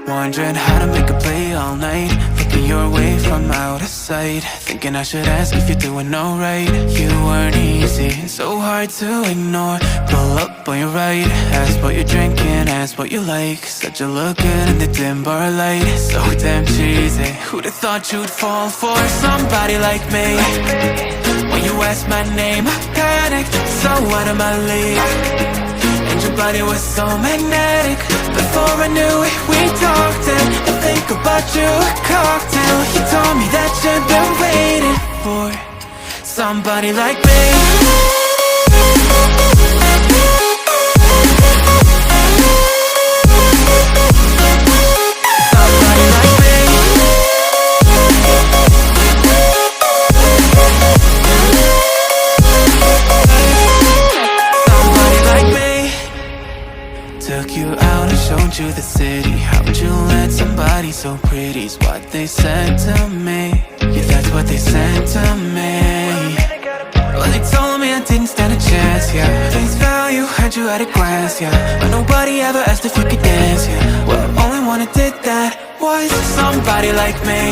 Wondering how to make a play all night, looking your way from out of sight, thinking I should ask if you're doing alright. You weren't easy, so hard to ignore. Pull up on your right, ask what you're drinking, ask what you like. Said you look good in the dim bar light, so damn cheesy. Who'd have thought you'd fall for somebody like me? When you asked my name, I panicked, so out of my league. And your body was so magnetic. Before I knew it, we talked, and I think about you a cocktail. You told me that you've been waiting for somebody like me. Took you out and showed you the city. How'd you let somebody so pretty's what they said to me? Yeah, that's what they said to me. Well, they told me I didn't stand a chance, yeah. Face value, had you at a glance, yeah. But nobody ever asked if you could dance, yeah. Well, the only one who did that was somebody like me.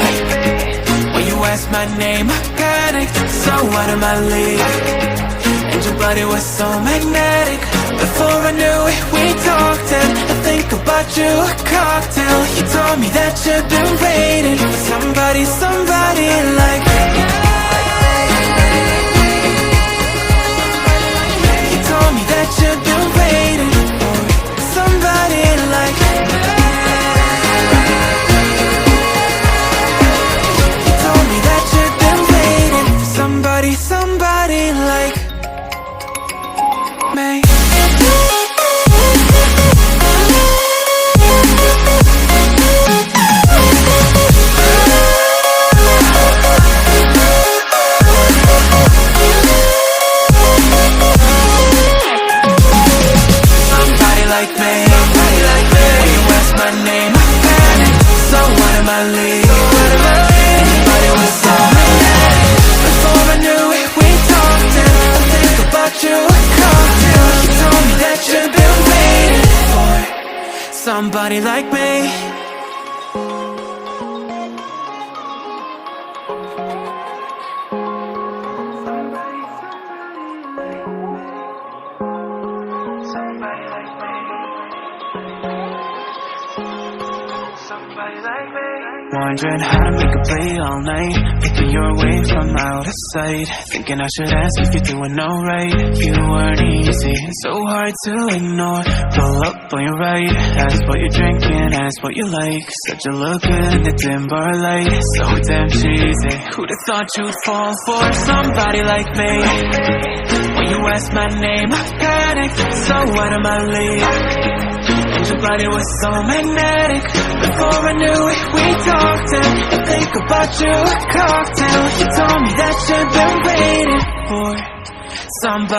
When you asked my name, I panicked, so out of my league. And your body was so magnetic. Before I knew it, we talked, and I think about you a cocktail. You told me that you've been waiting for somebody like me. You told me that you've been waiting for somebody like me. You told me that you've been waiting for somebody like me. Somebody like me. Wondering how to make a play all night, picking your way from out of sight, thinking I should ask if you're doing alright. You weren't easy, so hard to ignore. Pull up on your right, ask what you're drinking, ask what you like. Said you look good in the dim bar light, so damn cheesy. Who'd have thought you'd fall for somebody like me? When you asked my name, I panicked, so out of my league. And your body was so magnetic. Before I knew it, we talked, and I think about you a cocktail. You told me that you've been waiting for somebody.